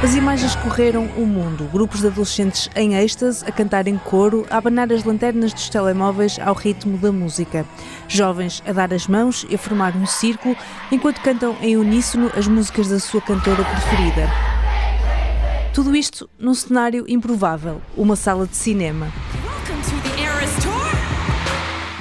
As imagens correram o mundo, grupos de adolescentes em êxtase, a cantar em coro, a abanar as lanternas dos telemóveis ao ritmo da música. Jovens a dar as mãos e a formar um círculo, enquanto cantam em uníssono as músicas da sua cantora preferida. Tudo isto num cenário improvável, uma sala de cinema.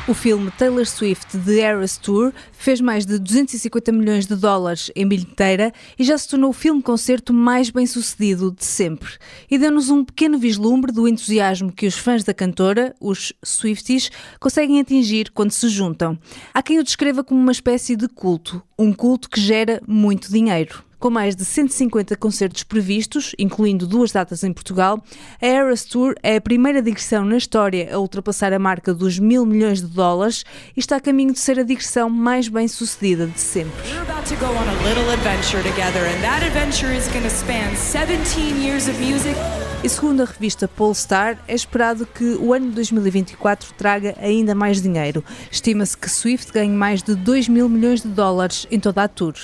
O filme Taylor Swift The Eras Tour fez mais de 250 milhões de dólares em bilheteira e já se tornou o filme-concerto mais bem-sucedido de sempre. E deu-nos um pequeno vislumbre do entusiasmo que os fãs da cantora, os Swifties, conseguem atingir quando se juntam. Há quem o descreva como uma espécie de culto, um culto que gera muito dinheiro. Com mais de 150 concertos previstos, incluindo 2 datas em Portugal, a Eras Tour é a primeira digressão na história a ultrapassar a marca dos 1.000 milhões de dólares e está a caminho de ser a digressão mais bem-sucedida de sempre. E segundo a revista Pollstar, é esperado que o ano de 2024 traga ainda mais dinheiro. Estima-se que Swift ganhe mais de 2.000 milhões de dólares em toda a tour.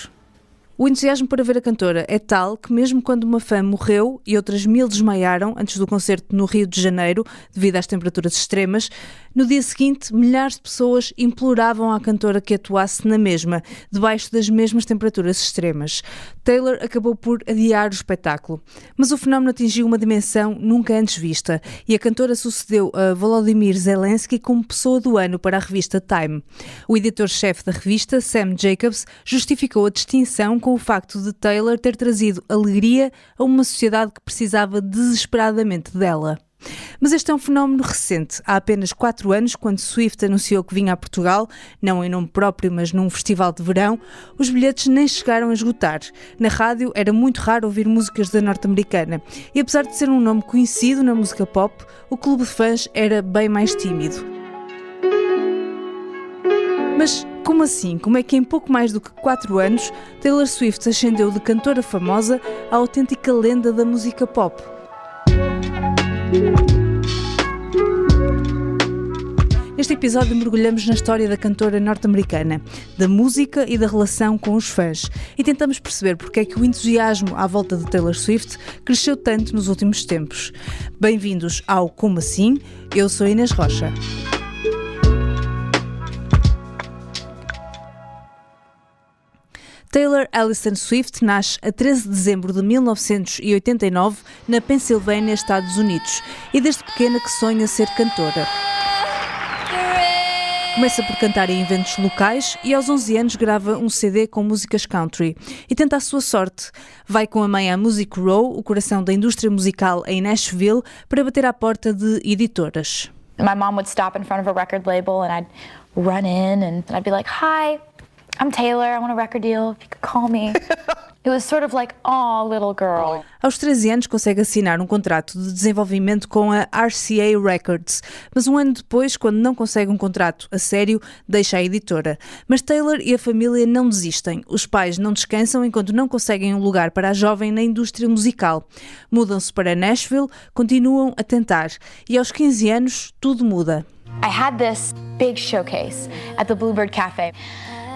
O entusiasmo para ver a cantora é tal que mesmo quando uma fã morreu e outras 1.000 desmaiaram antes do concerto no Rio de Janeiro, devido às temperaturas extremas, no dia seguinte milhares de pessoas imploravam à cantora que atuasse na mesma, debaixo das mesmas temperaturas extremas. Taylor acabou por adiar o espetáculo, mas o fenómeno atingiu uma dimensão nunca antes vista e a cantora sucedeu a Volodymyr Zelensky como pessoa do ano para a revista Time. O editor-chefe da revista, Sam Jacobs, justificou a distinção com o facto de Taylor ter trazido alegria a uma sociedade que precisava desesperadamente dela. Mas este é um fenómeno recente. Há apenas 4 anos, quando Swift anunciou que vinha a Portugal, não em nome próprio, mas num festival de verão, os bilhetes nem chegaram a esgotar. Na rádio era muito raro ouvir músicas da norte-americana. E apesar de ser um nome conhecido na música pop, o clube de fãs era bem mais tímido. Mas como assim? Como é que em pouco mais do que 4 anos, Taylor Swift ascendeu de cantora famosa à autêntica lenda da música pop? Neste episódio mergulhamos na história da cantora norte-americana, da música e da relação com os fãs e tentamos perceber porque é que o entusiasmo à volta de Taylor Swift cresceu tanto nos últimos tempos. Bem-vindos ao Como Assim? Eu sou Inês Rocha. Taylor Allison Swift nasce a 13 de dezembro de 1989 na Pensilvânia, Estados Unidos, e desde pequena que sonha ser cantora. Começa por cantar em eventos locais e aos 11 anos grava um CD com músicas country e tenta a sua sorte. Vai com a mãe à Music Row, o coração da indústria musical em Nashville, para bater à porta de editoras. My mom would stop in front of a record label and I'd run in and I'd be like, "Hi, I'm Taylor, I want a record deal, if you could call me." It was sort of like, "Oh, little girl." Aos 13 anos consegue assinar um contrato de desenvolvimento com a RCA Records, mas um ano depois, quando não consegue um contrato a sério, deixa a editora. Mas Taylor e a família não desistem. Os pais não descansam enquanto não conseguem um lugar para a jovem na indústria musical. Mudam-se para Nashville, continuam a tentar e aos 15 anos tudo muda. I had this big showcase at the Bluebird Cafe.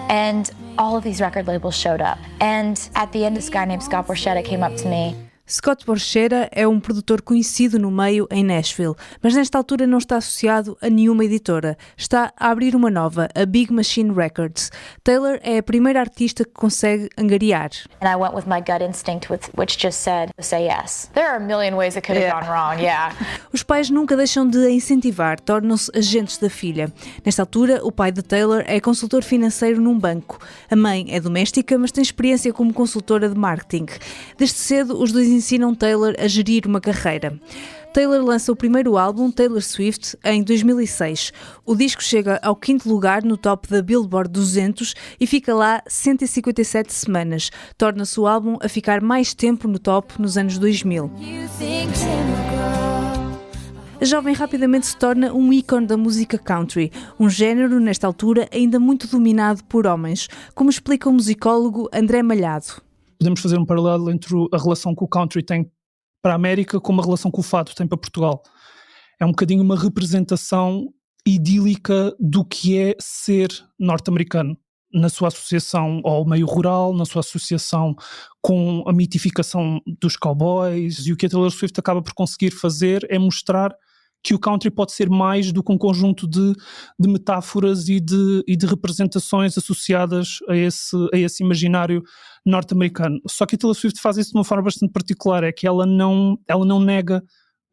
And all of these record labels showed up. And at the end, this guy named Scott Borchetta came up to me. Scott Borchetta é um produtor conhecido no meio em Nashville, mas nesta altura não está associado a nenhuma editora. Está a abrir uma nova, a Big Machine Records. Taylor é a primeira artista que consegue angariar. And I went with my gut instinct, which just said, say yes. There are a million ways it could have gone wrong, yeah. Os pais nunca deixam de a incentivar, tornam-se agentes da filha. Nesta altura, o pai de Taylor é consultor financeiro num banco. A mãe é doméstica, mas tem experiência como consultora de marketing. Desde cedo, os dois ensinam Taylor a gerir uma carreira. Taylor lança o primeiro álbum, Taylor Swift, em 2006. O disco chega ao 5º lugar no top da Billboard 200 e fica lá 157 semanas. Torna-se o álbum a ficar mais tempo no top nos anos 2000. A jovem rapidamente se torna um ícone da música country, um género, nesta altura, ainda muito dominado por homens, como explica o musicólogo André Malhado. Podemos fazer um paralelo entre a relação que o country tem para a América com a relação que o fado tem para Portugal. É um bocadinho uma representação idílica do que é ser norte-americano, na sua associação ao meio rural, na sua associação com a mitificação dos cowboys, e o que a Taylor Swift acaba por conseguir fazer é mostrar que o country pode ser mais do que um conjunto de metáforas e de representações associadas a esse imaginário norte-americano. Só que a Taylor Swift faz isso de uma forma bastante particular, é que ela não nega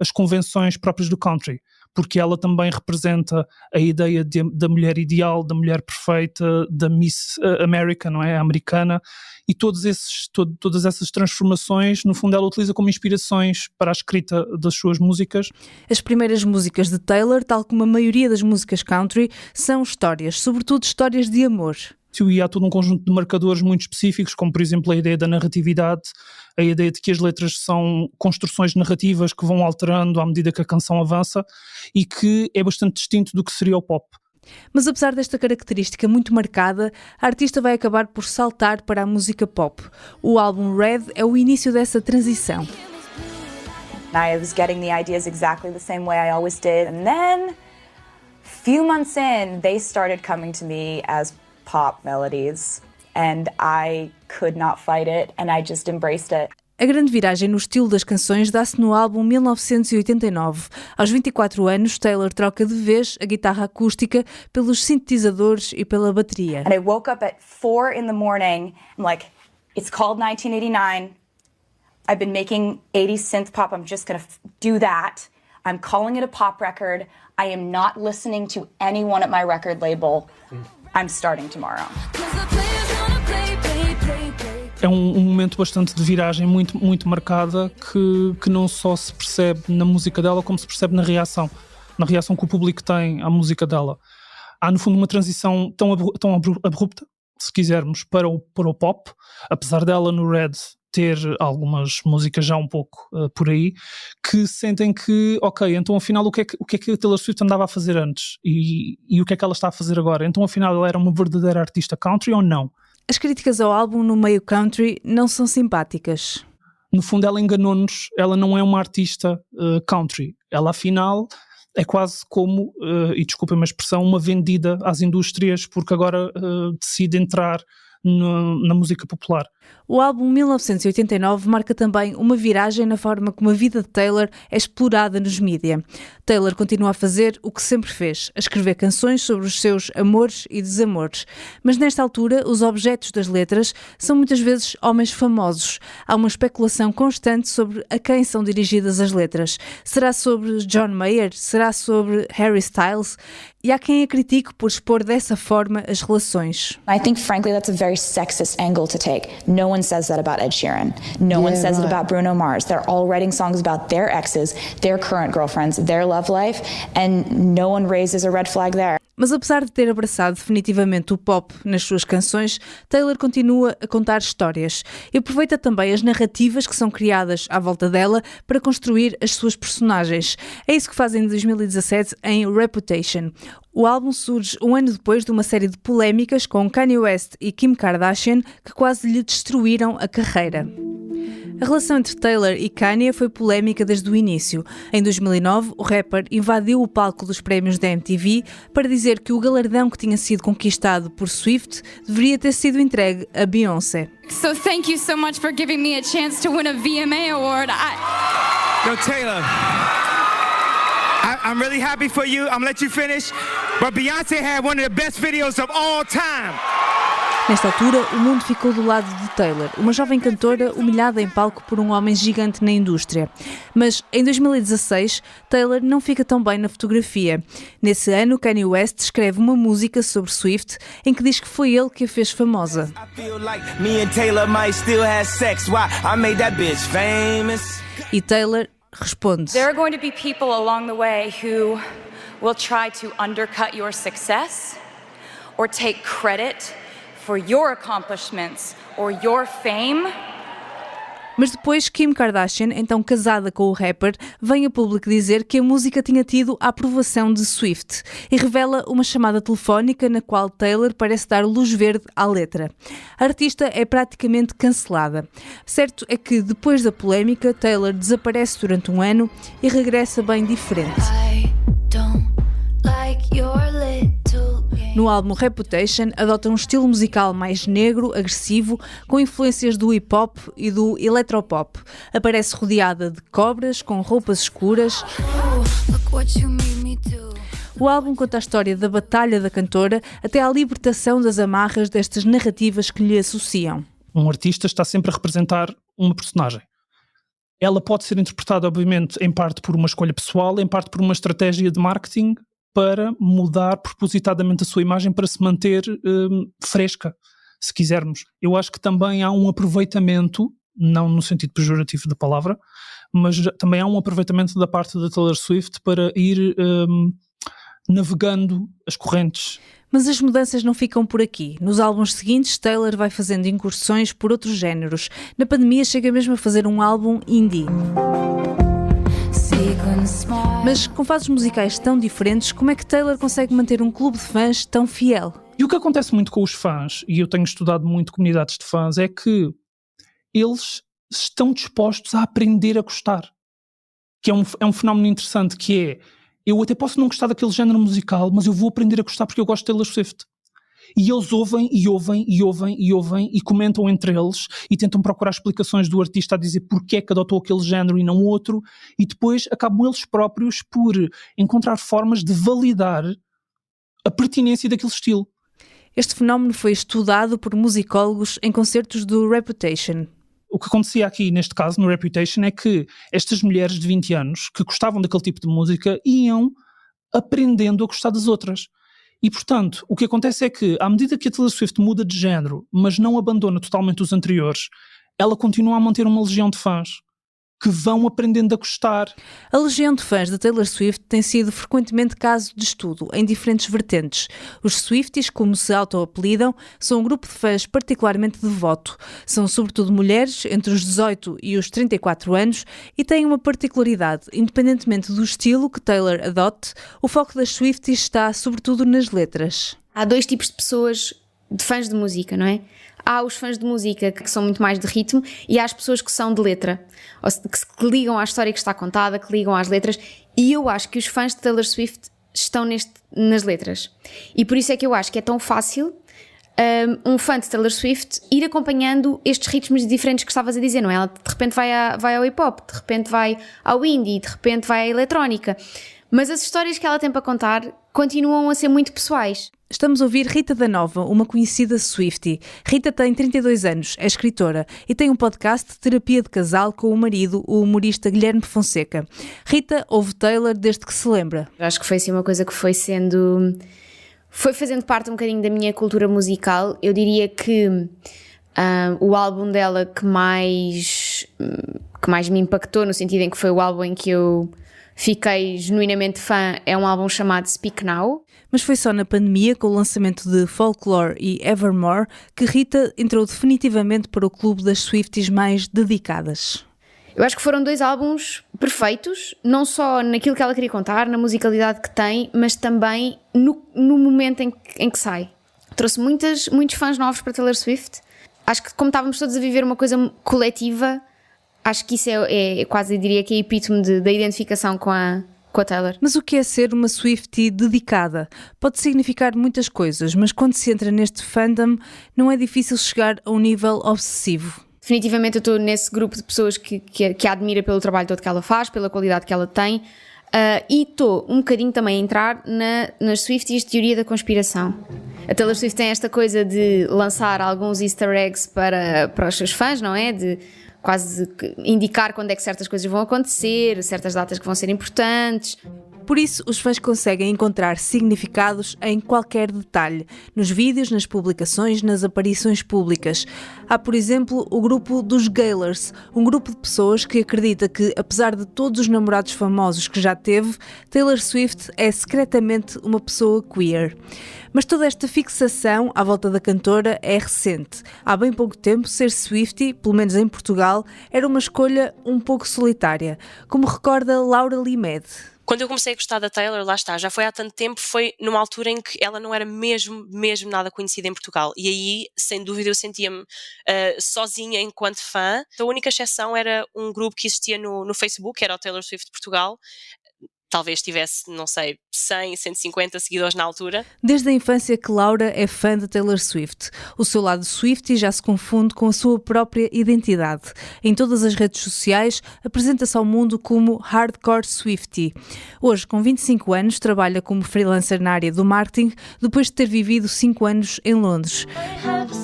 as convenções próprias do country, porque ela também representa a ideia da mulher ideal, da mulher perfeita, da Miss America, não é? A americana, e todas essas transformações, no fundo, ela utiliza como inspirações para a escrita das suas músicas. As primeiras músicas de Taylor, tal como a maioria das músicas country, são histórias, sobretudo histórias de amor. E há todo um conjunto de marcadores muito específicos, como por exemplo a ideia da narratividade, a ideia de que as letras são construções narrativas que vão alterando à medida que a canção avança e que é bastante distinto do que seria o pop. Mas apesar desta característica muito marcada, a artista vai acabar por saltar para a música pop. O álbum Red é o início dessa transição. I was getting the ideas exactly the same way I always did, and then, few months in, they started coming to me as pop melodies, and I could not fight it, and I just embraced it. A grande viragem no estilo das canções dá-se no álbum 1989. Aos 24 anos, Taylor troca de vez a guitarra acústica pelos sintetizadores e pela bateria. And I woke up at 4 in the morning, I'm like, it's called 1989, I've been making 80s synth pop, I'm just gonna do that. I'm calling it a pop record, I am not listening to anyone at my record label. I'm starting tomorrow. É um momento bastante de viragem muito, muito marcada que não só se percebe na música dela, como se percebe na reação que o público tem à música dela. Há no fundo uma transição tão abrupta, se quisermos, para o pop, apesar dela no Red ter algumas músicas já um pouco por aí, que sentem que, ok, então afinal o que é que a Taylor Swift andava a fazer antes e o que é que ela está a fazer agora? Então afinal ela era uma verdadeira artista country ou não? As críticas ao álbum no meio country não são simpáticas. No fundo ela enganou-nos, ela não é uma artista country, ela afinal é quase como, e desculpem a expressão, uma vendida às indústrias porque agora decide entrar na música popular. O álbum 1989 marca também uma viragem na forma como a vida de Taylor é explorada nos mídia. Taylor continua a fazer o que sempre fez, a escrever canções sobre os seus amores e desamores. Mas nesta altura, os objetos das letras são muitas vezes homens famosos. Há uma especulação constante sobre a quem são dirigidas as letras. Será sobre John Mayer? Será sobre Harry Styles? E há quem a critique por expor dessa forma as relações. I think, frankly, that's a very sexist angle to take. No one says that about Ed Sheeran. No one says it about Bruno Mars. They're all writing songs about their exes, their current girlfriends, their love life, and no one raises a red flag there. Mas apesar de ter abraçado definitivamente o pop nas suas canções, Taylor continua a contar histórias e aproveita também as narrativas que são criadas à volta dela para construir as suas personagens. É isso que faz em 2017 em Reputation. O álbum surge um ano depois de uma série de polémicas com Kanye West e Kim Kardashian que quase lhe destruíram a carreira. A relação entre Taylor e Kanye foi polémica desde o início. Em 2009, o rapper invadiu o palco dos prémios da MTV para dizer que o galardão que tinha sido conquistado por Swift deveria ter sido entregue a Beyoncé. So thank you so much for giving me a chance to win a VMA award. Yo, Taylor, I'm really happy for you. I'm gonna let you finish. But Beyoncé had one of the best videos of all time. Nesta altura, o mundo ficou do lado de Taylor, uma jovem cantora humilhada em palco por um homem gigante na indústria. Mas, em 2016, Taylor não fica tão bem na fotografia. Nesse ano, Kanye West escreve uma música sobre Swift em que diz que foi ele que a fez famosa. E Taylor responde: There are going to be people along the way who will try to undercut your success or take credit for your accomplishments or your fame. Mas depois Kim Kardashian, então casada com o rapper, vem a público dizer que a música tinha tido a aprovação de Swift e revela uma chamada telefónica na qual Taylor parece dar luz verde à letra. A artista é praticamente cancelada. Certo é que depois da polémica, Taylor desaparece durante um ano e regressa bem diferente. No álbum Reputation, adota um estilo musical mais negro, agressivo, com influências do hip-hop e do electropop. Aparece rodeada de cobras, com roupas escuras. O álbum conta a história da batalha da cantora até à libertação das amarras destas narrativas que lhe associam. Um artista está sempre a representar uma personagem. Ela pode ser interpretada, obviamente, em parte por uma escolha pessoal, em parte por uma estratégia de marketing para mudar propositadamente a sua imagem para se manter fresca, se quisermos. Eu acho que também há um aproveitamento, não no sentido pejorativo da palavra, mas também há um aproveitamento da parte da Taylor Swift para ir navegando as correntes. Mas as mudanças não ficam por aqui. Nos álbuns seguintes, Taylor vai fazendo incursões por outros géneros. Na pandemia chega mesmo a fazer um álbum indie. Mas com fases musicais tão diferentes, como é que Taylor consegue manter um clube de fãs tão fiel? E o que acontece muito com os fãs, e eu tenho estudado muito comunidades de fãs, é que eles estão dispostos a aprender a gostar. Que é um fenómeno interessante, que é: eu até posso não gostar daquele género musical, mas eu vou aprender a gostar porque eu gosto de Taylor Swift. E eles ouvem e comentam entre eles e tentam procurar explicações do artista a dizer porque é que adotou aquele género e não outro, e depois acabam eles próprios por encontrar formas de validar a pertinência daquele estilo. Este fenómeno foi estudado por musicólogos em concertos do Reputation. O que acontecia aqui, neste caso, no Reputation, é que estas mulheres de 20 anos que gostavam daquele tipo de música iam aprendendo a gostar das outras. E, portanto, o que acontece é que, à medida que a Taylor Swift muda de género, mas não abandona totalmente os anteriores, ela continua a manter uma legião de fãs que vão aprendendo a gostar. A legião de fãs da Taylor Swift tem sido frequentemente caso de estudo, em diferentes vertentes. Os Swifties, como se auto-apelidam, são um grupo de fãs particularmente devoto. São sobretudo mulheres, entre os 18 e os 34 anos, e têm uma particularidade. Independentemente do estilo que Taylor adote, o foco das Swifties está sobretudo nas letras. Há dois tipos de pessoas, de fãs de música, não é? Há os fãs de música que são muito mais de ritmo e há as pessoas que são de letra, que ligam à história que está contada, que ligam às letras, e eu acho que os fãs de Taylor Swift estão nas letras. E por isso é que eu acho que é tão fácil um fã de Taylor Swift ir acompanhando estes ritmos diferentes que estavas a dizer, não é? Ela de repente vai ao hip-hop, de repente vai ao indie, de repente vai à eletrónica. Mas as histórias que ela tem para contar continuam a ser muito pessoais. Estamos a ouvir Rita da Nova, uma conhecida Swiftie. Rita tem 32 anos, é escritora e tem um podcast de terapia de casal com o marido, o humorista Guilherme Fonseca. Rita ouve Taylor desde que se lembra. Acho que foi assim uma coisa que foi fazendo parte um bocadinho da minha cultura musical. Eu diria que o álbum dela que mais me impactou, no sentido em que foi o álbum em que eu fiquei genuinamente fã, é um álbum chamado Speak Now. Mas foi só na pandemia, com o lançamento de Folklore e Evermore, que Rita entrou definitivamente para o clube das Swifties mais dedicadas. Eu acho que foram dois álbuns perfeitos, não só naquilo que ela queria contar, na musicalidade que tem, mas também no momento em que sai. Trouxe muitos fãs novos para Taylor Swift. Acho que como estávamos todos a viver uma coisa coletiva, acho que isso é quase, eu diria que é epítome da identificação com a Taylor. Mas o que é ser uma Swiftie dedicada? Pode significar muitas coisas, mas quando se entra neste fandom, não é difícil chegar a um nível obsessivo. Definitivamente eu estou nesse grupo de pessoas que a admira pelo trabalho todo que ela faz, pela qualidade que ela tem, e estou um bocadinho também a entrar nas Swifties de teoria da conspiração. A Taylor Swift tem esta coisa de lançar alguns easter eggs para os seus fãs, não é? De quase indicar quando é que certas coisas vão acontecer, certas datas que vão ser importantes. Por isso, os fãs conseguem encontrar significados em qualquer detalhe, nos vídeos, nas publicações, nas aparições públicas. Há, por exemplo, o grupo dos Gaylers, um grupo de pessoas que acredita que, apesar de todos os namorados famosos que já teve, Taylor Swift é secretamente uma pessoa queer. Mas toda esta fixação à volta da cantora é recente. Há bem pouco tempo, ser Swiftie, pelo menos em Portugal, era uma escolha um pouco solitária, como recorda Laura Limed. Quando eu comecei a gostar da Taylor, lá está, já foi há tanto tempo, foi numa altura em que ela não era mesmo nada conhecida em Portugal. E aí, sem dúvida, eu sentia-me sozinha enquanto fã. A única exceção era um grupo que existia no Facebook, que era o Taylor Swift Portugal. talvez tivesse, não sei, 100, 150 seguidores na altura. Desde a infância que Laura é fã de Taylor Swift. O seu lado Swiftie já se confunde com a sua própria identidade. Em todas as redes sociais, apresenta-se ao mundo como Hardcore Swiftie. Hoje, com 25 anos, trabalha como freelancer na área do marketing, depois de ter vivido 5 anos em Londres.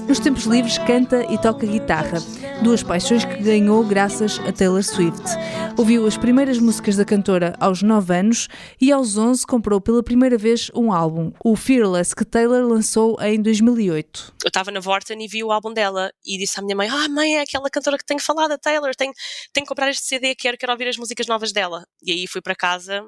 Nos tempos livres, canta e toca guitarra, duas paixões que ganhou graças a Taylor Swift. Ouviu as primeiras músicas da cantora aos 9 anos e aos 11 comprou pela primeira vez um álbum, o Fearless, que Taylor lançou em 2008. Eu estava na Vorten e vi o álbum dela e disse à minha mãe: mãe, é aquela cantora que tenho falado, a Taylor, tenho que comprar este CD, quero ouvir as músicas novas dela. E aí fui para casa,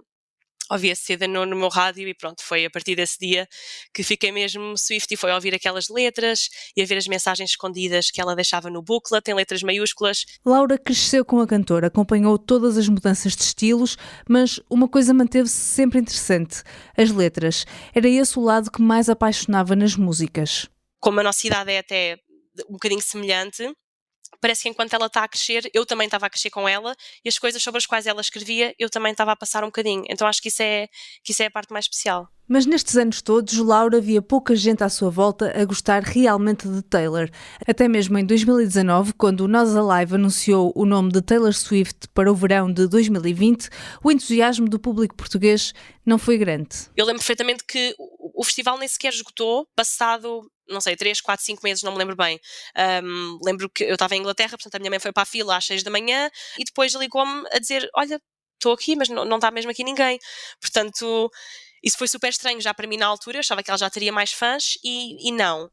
ouvi esse CD no meu rádio e pronto, foi a partir desse dia que fiquei mesmo Swiftie, foi a ouvir aquelas letras e a ver as mensagens escondidas que ela deixava no booklet, em letras maiúsculas. Laura cresceu com a cantora, acompanhou todas as mudanças de estilos, mas uma coisa manteve-se sempre interessante: as letras. Era esse o lado que mais apaixonava nas músicas. Como a nossa idade é até um bocadinho semelhante, parece que enquanto ela está a crescer, eu também estava a crescer com ela e as coisas sobre as quais ela escrevia, eu também estava a passar um bocadinho. Então acho que isso é a parte mais especial. Mas nestes anos todos, Laura via pouca gente à sua volta a gostar realmente de Taylor. Até mesmo em 2019, quando o Nós Alive anunciou o nome de Taylor Swift para o verão de 2020, o entusiasmo do público português não foi grande. Eu lembro perfeitamente que o festival nem sequer esgotou, passado, não sei, 3, 4, 5 meses, não me lembro bem. Lembro que eu estava em Inglaterra, portanto a minha mãe foi para a fila às 6 da manhã e depois ligou-me a dizer: olha, estou aqui, mas não está mesmo aqui ninguém. Portanto, isso foi super estranho já para mim na altura, eu achava que ela já teria mais fãs e não.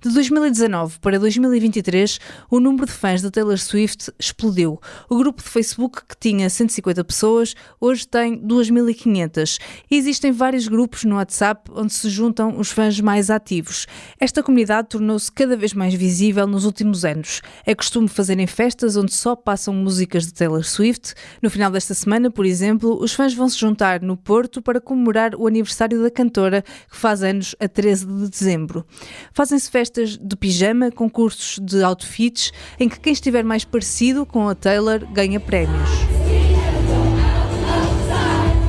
De 2019 para 2023, o número de fãs da Taylor Swift explodiu. O grupo de Facebook, que tinha 150 pessoas, hoje tem 2.500. E existem vários grupos no WhatsApp onde se juntam os fãs mais ativos. Esta comunidade tornou-se cada vez mais visível nos últimos anos. É costume fazerem festas onde só passam músicas de Taylor Swift. No final desta semana, por exemplo, os fãs vão se juntar no Porto para comemorar o aniversário da cantora, que faz anos a 13 de dezembro. Fazem-se festas de pijama, concursos de outfits, em que quem estiver mais parecido com a Taylor ganha prémios.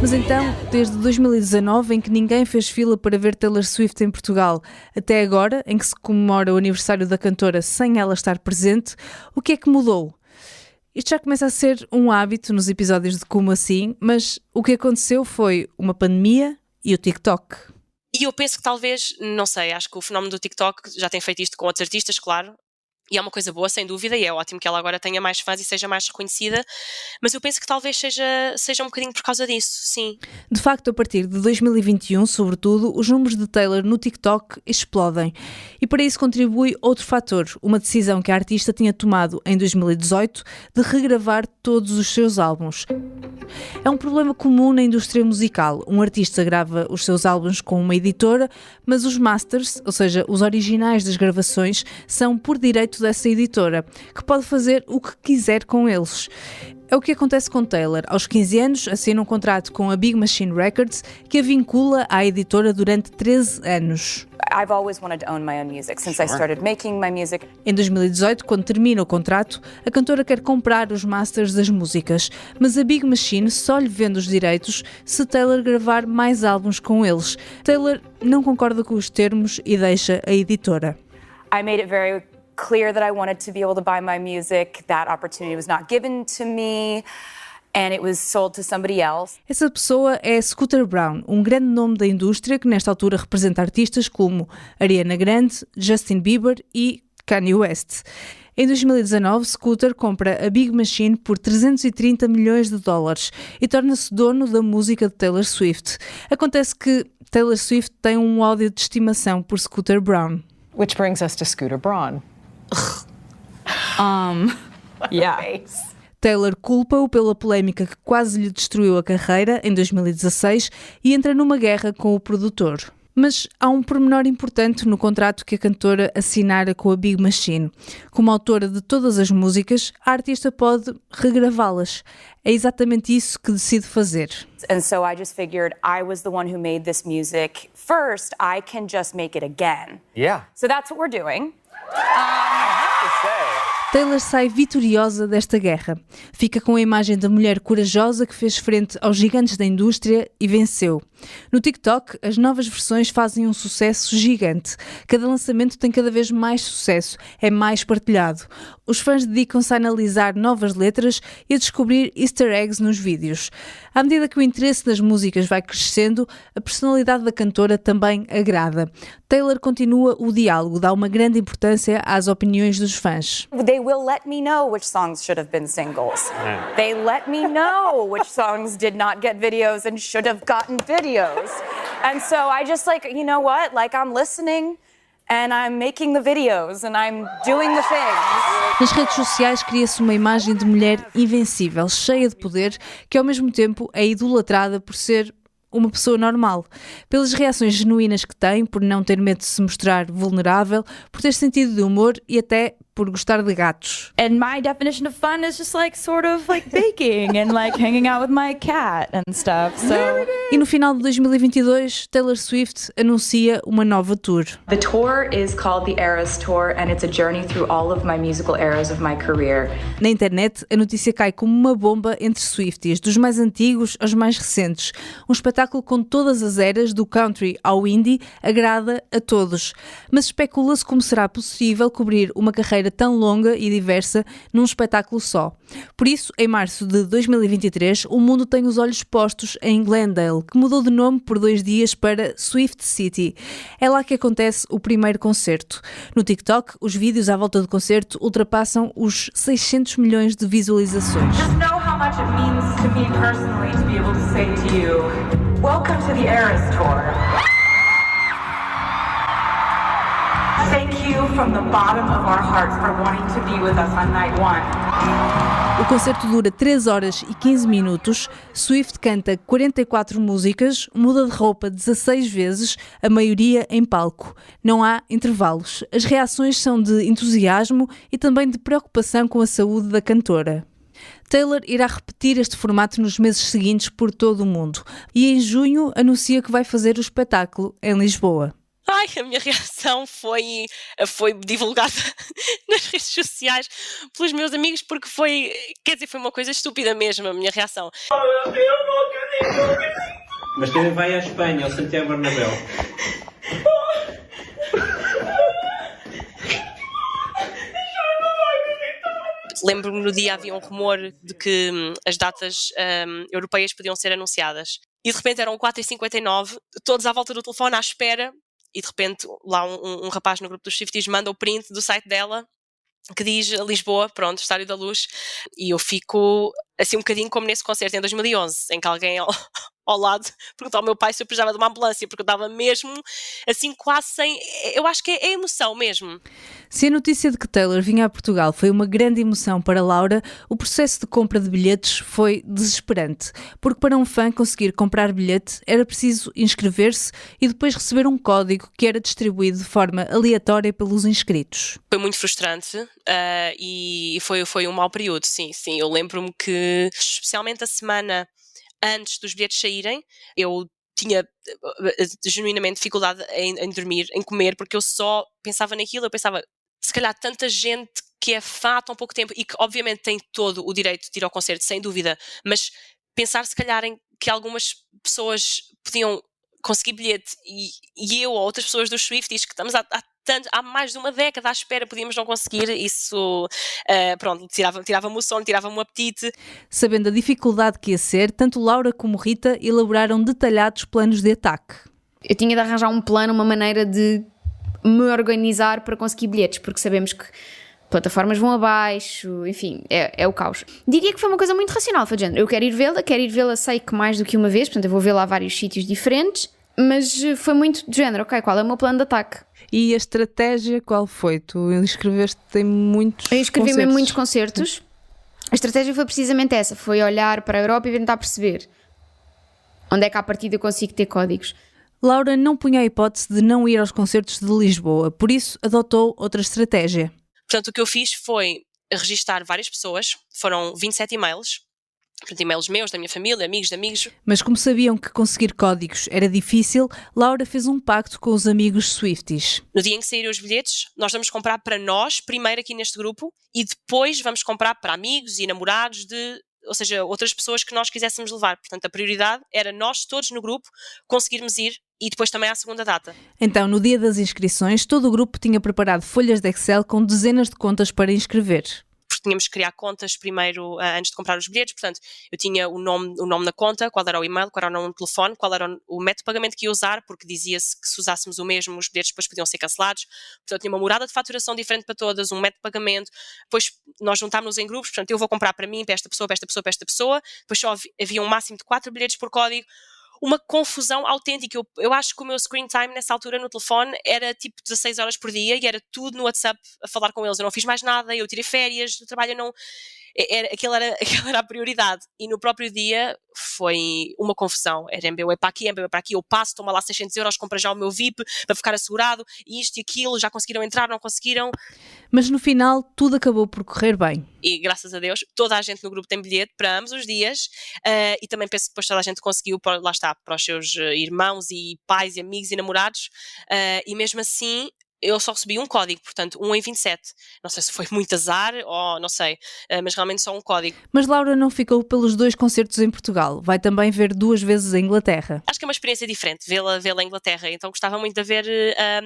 Mas então, desde 2019, em que ninguém fez fila para ver Taylor Swift em Portugal, até agora, em que se comemora o aniversário da cantora sem ela estar presente, o que é que mudou? Isto já começa a ser um hábito nos episódios de Como Assim, mas o que aconteceu foi uma pandemia e o TikTok. E eu penso que talvez, não sei, acho que o fenómeno do TikTok já tem feito isto com outros artistas, claro, e é uma coisa boa, sem dúvida, e é ótimo que ela agora tenha mais fãs e seja mais reconhecida, mas eu penso que talvez seja um bocadinho por causa disso, sim. De facto, a partir de 2021, sobretudo, os números de Taylor no TikTok explodem. E para isso contribui outro fator, uma decisão que a artista tinha tomado em 2018 de regravar todos os seus álbuns. É um problema comum na indústria musical. Um artista grava os seus álbuns com uma editora, mas os masters, ou seja, os originais das gravações, são por direito dessa editora, que pode fazer o que quiser com eles. É o que acontece com Taylor. Aos 15 anos, assina um contrato com a Big Machine Records, que a vincula à editora durante 13 anos. I've always wanted to own my own music since I started making my music. Em 2018, quando termina o contrato, a cantora quer comprar os masters das músicas, mas a Big Machine só lhe vende os direitos se Taylor gravar mais álbuns com eles. Taylor não concorda com os termos e deixa a editora. I made it very clear that I wanted to be able to buy my music. That opportunity was not given to me. And it was sold to somebody else. Essa pessoa é Scooter Braun, um grande nome da indústria que nesta altura representa artistas como Ariana Grande, Justin Bieber e Kanye West. Em 2019, Scooter compra a Big Machine por $330 milhões e torna-se dono da música de Taylor Swift. Acontece que Taylor Swift tem um ódio de estimação por Scooter Braun. Which brings us to Scooter Braun. Yeah. Taylor culpa-o pela polémica que quase lhe destruiu a carreira em 2016 e entra numa guerra com o produtor. Mas há um pormenor importante no contrato que a cantora assinara com a Big Machine. Como autora de todas as músicas, a artista pode regravá-las. É exatamente isso que decide fazer. And so I just figured I was the one who made this music first. I can just make it again. Yeah. So that's what we're doing. I have to say, Taylor sai vitoriosa desta guerra. Fica com a imagem da mulher corajosa que fez frente aos gigantes da indústria e venceu. No TikTok, as novas versões fazem um sucesso gigante. Cada lançamento tem cada vez mais sucesso, é mais partilhado. Os fãs dedicam-se a analisar novas letras e a descobrir easter eggs nos vídeos. À medida que o interesse nas músicas vai crescendo, a personalidade da cantora também agrada. Taylor continua o diálogo, dá uma grande importância às opiniões dos fãs. They will let me know which songs should have been singles. They let me know which songs did not get videos and should have gotten videos. And so I just you know what? I'm listening and I'm making the videos and I'm doing the things. Nas redes sociais cria-se uma imagem de mulher invencível, cheia de poder, que ao mesmo tempo é idolatrada por ser uma pessoa normal, pelas reações genuínas que tem, por não ter medo de se mostrar vulnerável, por ter sentido de humor e até por gostar de gatos. And my definition of fun is just sort of baking and hanging out with my cat and stuff. So E no final de 2022, Taylor Swift anuncia uma nova tour. The tour is called the Eras Tour and it's a journey through all of my musical eras of my career. Na internet, a notícia cai como uma bomba entre Swifties, dos mais antigos aos mais recentes. Um espetáculo com todas as eras, do country ao indie, agrada a todos. Mas especula-se como será possível cobrir uma carreira tão longa e diversa num espetáculo só. Por isso, em março de 2023, o mundo tem os olhos postos em Glendale, que mudou de nome por 2 dias para Swift City. É lá que acontece o primeiro concerto. No TikTok, os vídeos à volta do concerto ultrapassam os 600 milhões de visualizações. Just know how much it means to me personally to be able to say to you, welcome to the Eras Tour. Thank you from the bottom of our hearts for wanting to be with us on night 1. O concerto dura 3 horas e 15 minutos. Swift canta 44 músicas, muda de roupa 16 vezes, a maioria em palco. Não há intervalos. As reações são de entusiasmo e também de preocupação com a saúde da cantora. Taylor irá repetir este formato nos meses seguintes por todo o mundo e em junho anuncia que vai fazer o espetáculo em Lisboa. Ai, a minha reação foi divulgada nas redes sociais pelos meus amigos porque foi uma coisa estúpida mesmo a minha reação. Eu não acredito. Mas também vai à Espanha, ao Santiago Bernabéu. Lembro-me no dia havia um rumor de que as datas europeias podiam ser anunciadas e de repente eram 4h59, todos à volta do telefone à espera. E de repente lá um rapaz no grupo dos Swifties manda o print do site dela que diz Lisboa, pronto, Estádio da Luz, e eu fico assim um bocadinho como nesse concerto em 2011, em que alguém ao lado perguntou ao meu pai se eu precisava de uma ambulância, porque eu estava mesmo assim quase sem, eu acho que é emoção mesmo. Se a notícia de que Taylor vinha a Portugal foi uma grande emoção para Laura, o processo de compra de bilhetes foi desesperante, porque para um fã conseguir comprar bilhete era preciso inscrever-se e depois receber um código que era distribuído de forma aleatória pelos inscritos. Foi muito frustrante e foi um mau período, sim, eu lembro-me que especialmente a semana antes dos bilhetes saírem, eu tinha genuinamente dificuldade em dormir, em comer, porque eu só pensava naquilo, eu pensava, se calhar tanta gente que é fã há tão pouco tempo e que obviamente tem todo o direito de ir ao concerto, sem dúvida, mas pensar se calhar em que algumas pessoas podiam conseguir bilhete e eu ou outras pessoas dos Swifties que estamos há mais de uma década à espera, podíamos não conseguir, isso tirava-me o sono, tirava-me o apetite. Sabendo a dificuldade que ia ser, tanto Laura como Rita elaboraram detalhados planos de ataque. Eu tinha de arranjar um plano, uma maneira de me organizar para conseguir bilhetes, porque sabemos que plataformas vão abaixo, enfim, é o caos. Diria que foi uma coisa muito racional, foi de género, eu quero ir vê-la, sei que mais do que uma vez, portanto eu vou vê-la a vários sítios diferentes, mas foi muito de género, ok, qual é o meu plano de ataque? E a estratégia qual foi? Tu inscreveste em muitos concertos? Eu inscrevi-me em muitos concertos. A estratégia foi precisamente essa, foi olhar para a Europa e tentar perceber onde é que à partida eu consigo ter códigos. Laura não punha a hipótese de não ir aos concertos de Lisboa, por isso adotou outra estratégia. Portanto, o que eu fiz foi registar várias pessoas, foram 27 e-mails, portanto, e-mails meus, da minha família, amigos de amigos. Mas como sabiam que conseguir códigos era difícil, Laura fez um pacto com os amigos Swifties. No dia em que saírem os bilhetes, nós vamos comprar para nós, primeiro aqui neste grupo, e depois vamos comprar para amigos e namorados ou seja, outras pessoas que nós quiséssemos levar. Portanto, a prioridade era nós todos no grupo conseguirmos ir e depois também à segunda data. Então, no dia das inscrições, todo o grupo tinha preparado folhas de Excel com dezenas de contas para inscrever. Porque tínhamos que criar contas primeiro antes de comprar os bilhetes, portanto, eu tinha o nome na conta, qual era o e-mail, qual era o nome do telefone, qual era o método de pagamento que ia usar, porque dizia-se que se usássemos o mesmo, os bilhetes depois podiam ser cancelados. Portanto, tinha uma morada de faturação diferente para todas, um método de pagamento. Depois nós juntámos-nos em grupos, portanto, eu vou comprar para mim, para esta pessoa, para esta pessoa, para esta pessoa. Depois só havia um máximo de 4 bilhetes por código. Uma confusão autêntica. Eu acho que o meu screen time nessa altura no telefone era tipo 16 horas por dia e era tudo no WhatsApp a falar com eles. Eu não fiz mais nada, eu tirei férias do trabalho, aquela era a prioridade. E no próprio dia foi uma confusão. Era MBWay para aqui, MBWay para aqui, eu passo, toma lá 600 euros, compra já o meu VIP para ficar assegurado, isto e aquilo, já conseguiram entrar, não conseguiram. Mas no final tudo acabou por correr bem. E graças a Deus, toda a gente no grupo tem bilhete para ambos os dias, e também penso que depois toda a gente conseguiu, lá está, para os seus irmãos e pais e amigos e namorados, e mesmo assim eu só recebi um código, portanto 1 em 27. Não sei se foi muito azar ou não sei, mas realmente só um código. Mas Laura não ficou pelos 2 concertos em Portugal, vai também ver 2 vezes a Inglaterra. Acho que é uma experiência diferente vê-la em Inglaterra, então gostava muito de ver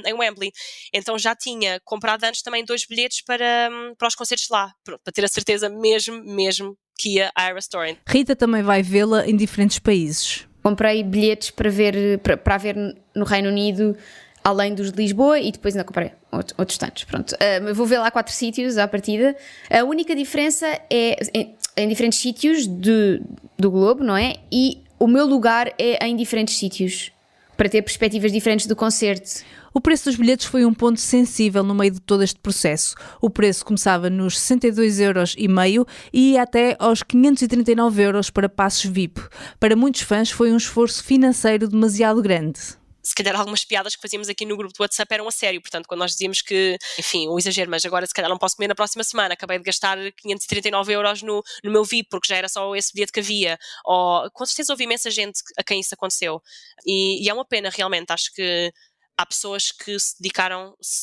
em Wembley. Então já tinha comprado antes também 2 bilhetes para os concertos lá, para ter a certeza mesmo que ia à Eras Tour. Rita também vai vê-la em diferentes países. Comprei bilhetes para ver no Reino Unido, além dos de Lisboa, e depois ainda comprei outros tantos. Pronto. Vou ver lá 4 sítios à partida. A única diferença é em diferentes sítios do globo, não é? E o meu lugar é em diferentes sítios, para ter perspectivas diferentes do concerto. O preço dos bilhetes foi um ponto sensível no meio de todo este processo. O preço começava nos 62,5€ e ia até aos 539€ para passos VIP. Para muitos fãs foi um esforço financeiro demasiado grande. Se calhar algumas piadas que fazíamos aqui no grupo do WhatsApp eram a sério, portanto, quando nós dizíamos que, enfim, um exagero, mas agora se calhar não posso comer na próxima semana, acabei de gastar 539€ no meu VIP, porque já era só esse bilhete que havia, ou com certeza houve imensa gente a quem isso aconteceu, e é uma pena realmente. Acho que há pessoas que se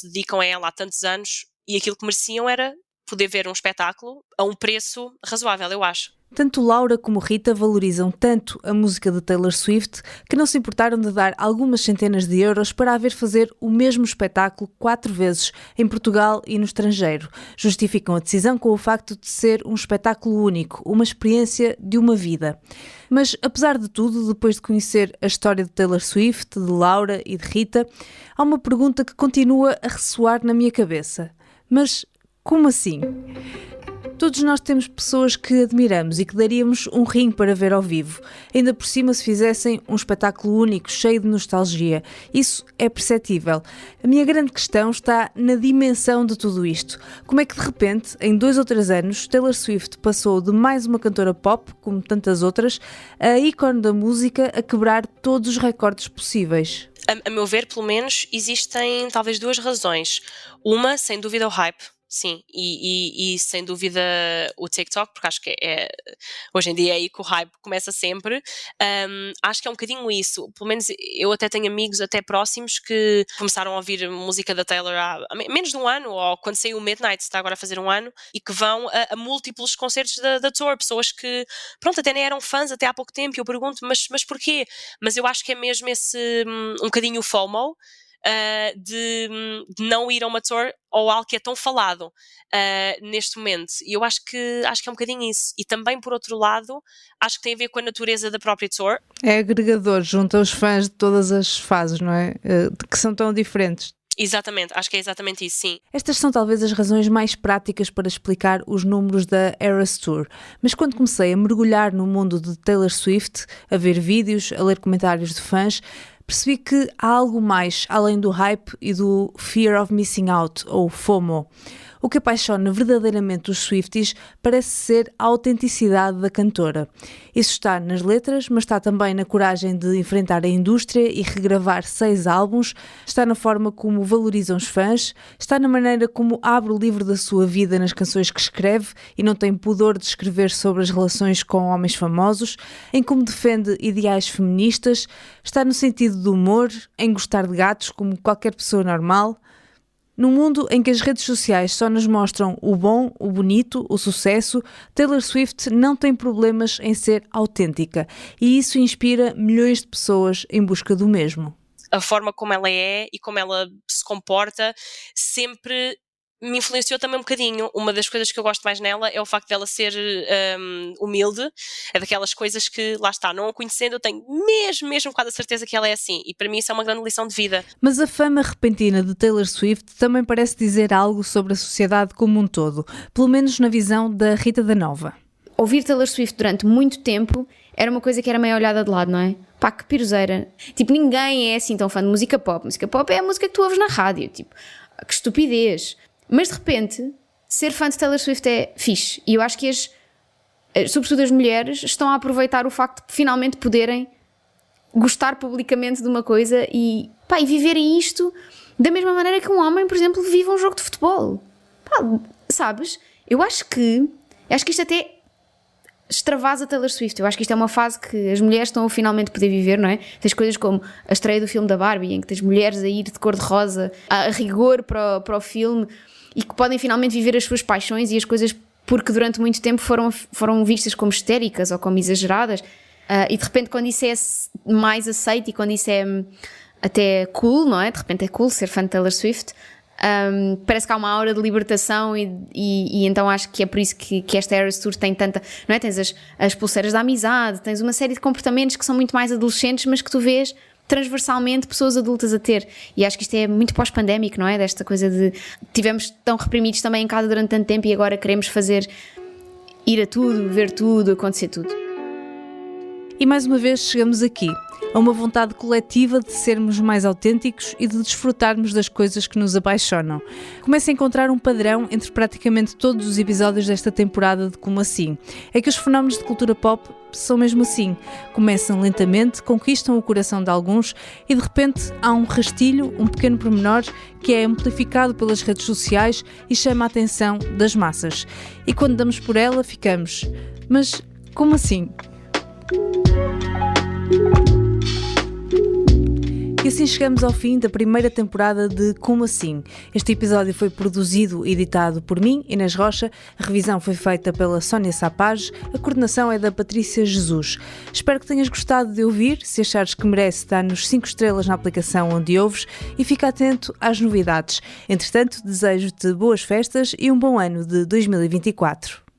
dedicam a ela há tantos anos, e aquilo que mereciam era poder ver um espetáculo a um preço razoável, eu acho. Tanto Laura como Rita valorizam tanto a música de Taylor Swift que não se importaram de dar algumas centenas de euros para a ver fazer o mesmo espetáculo 4 vezes em Portugal e no estrangeiro. Justificam a decisão com o facto de ser um espetáculo único, uma experiência de uma vida. Mas, apesar de tudo, depois de conhecer a história de Taylor Swift, de Laura e de Rita, há uma pergunta que continua a ressoar na minha cabeça. Mas como assim? Todos nós temos pessoas que admiramos e que daríamos um rim para ver ao vivo. Ainda por cima se fizessem um espetáculo único, cheio de nostalgia. Isso é perceptível. A minha grande questão está na dimensão de tudo isto. Como é que de repente, em 2 ou 3 anos, Taylor Swift passou de mais uma cantora pop, como tantas outras, a ícone da música, a quebrar todos os recordes possíveis? A meu ver, pelo menos, existem talvez 2 razões. Uma, sem dúvida, o hype. Sim, e sem dúvida o TikTok, porque acho que hoje em dia é aí que o hype começa sempre. Acho que é um bocadinho isso. Pelo menos eu até tenho amigos até próximos que começaram a ouvir música da Taylor há menos de um ano, ou quando saiu o Midnight, está agora a fazer um ano, e que vão a múltiplos concertos da tour. Pessoas que, pronto, até nem eram fãs até há pouco tempo, e eu pergunto, mas porquê? Mas eu acho que é mesmo esse um bocadinho o FOMO, de não ir a uma tour ou algo que é tão falado neste momento, e eu acho que é um bocadinho isso. E também, por outro lado, acho que tem a ver com a natureza da própria tour. É agregador, junta os fãs de todas as fases, não é? Que são tão diferentes. Exatamente, acho que é exatamente isso, sim. Estas são talvez as razões mais práticas para explicar os números da Eras Tour, mas quando comecei a mergulhar no mundo de Taylor Swift, a ver vídeos, a ler comentários de fãs, percebi que há algo mais além do hype e do fear of missing out, ou FOMO. O que apaixona verdadeiramente os Swifties parece ser a autenticidade da cantora. Isso está nas letras, mas está também na coragem de enfrentar a indústria e regravar 6 álbuns, está na forma como valorizam os fãs, está na maneira como abre o livro da sua vida nas canções que escreve e não tem pudor de escrever sobre as relações com homens famosos, em como defende ideais feministas, está no sentido do humor, em gostar de gatos como qualquer pessoa normal. Num mundo em que as redes sociais só nos mostram o bom, o bonito, o sucesso, Taylor Swift não tem problemas em ser autêntica e isso inspira milhões de pessoas em busca do mesmo. A forma como ela é e como ela se comporta sempre me influenciou também um bocadinho. Uma das coisas que eu gosto mais nela é o facto dela ser humilde. É daquelas coisas que, lá está, não a conhecendo, eu tenho mesmo quase a certeza que ela é assim. E para mim isso é uma grande lição de vida. Mas a fama repentina de Taylor Swift também parece dizer algo sobre a sociedade como um todo, pelo menos na visão da Rita da Nova. Ouvir Taylor Swift durante muito tempo era uma coisa que era meio olhada de lado, não é? Pá, que piroseira. Tipo, ninguém é assim tão fã de música pop. Música pop é a música que tu ouves na rádio. Tipo, que estupidez. Mas de repente, ser fã de Taylor Swift é fixe. E eu acho que sobretudo as mulheres estão a aproveitar o facto de finalmente poderem gostar publicamente de uma coisa e viverem isto da mesma maneira que um homem, por exemplo, vive um jogo de futebol. Pá, sabes? Eu acho que isto até extravasa Taylor Swift. Eu acho que isto é uma fase que as mulheres estão a finalmente poder viver, não é? Tens coisas como a estreia do filme da Barbie, em que tens mulheres a ir de cor-de-rosa a rigor para o filme e que podem finalmente viver as suas paixões e as coisas porque durante muito tempo foram vistas como histéricas ou como exageradas, e de repente quando isso é mais aceito e quando isso é até cool, não é? De repente é cool ser fã de Taylor Swift. Parece que há uma aura de libertação e então acho que é por isso que esta Eras Tour tem tanta, não é? Tens as pulseiras da amizade, tens uma série de comportamentos que são muito mais adolescentes, mas que tu vês transversalmente pessoas adultas a ter, e acho que isto é muito pós-pandémico, não é? Desta coisa de tivemos tão reprimidos também em casa durante tanto tempo e agora queremos ir a tudo, ver tudo, acontecer tudo. E mais uma vez chegamos aqui, a uma vontade coletiva de sermos mais autênticos e de desfrutarmos das coisas que nos apaixonam. Começo a encontrar um padrão entre praticamente todos os episódios desta temporada de Como Assim. É que os fenómenos de cultura pop são mesmo assim. Começam lentamente, conquistam o coração de alguns e de repente há um rastilho, um pequeno pormenor que é amplificado pelas redes sociais e chama a atenção das massas. E quando damos por ela ficamos, mas como assim? E assim chegamos ao fim da primeira temporada de Como Assim. Este episódio foi produzido e editado por mim, Inês Rocha, a revisão foi feita pela Sónia Sapage, a coordenação é da Patrícia Jesus. Espero que tenhas gostado de ouvir. Se achares que merece, dá-nos 5 estrelas na aplicação onde ouves e fica atento às novidades. Entretanto, desejo-te boas festas e um bom ano de 2024.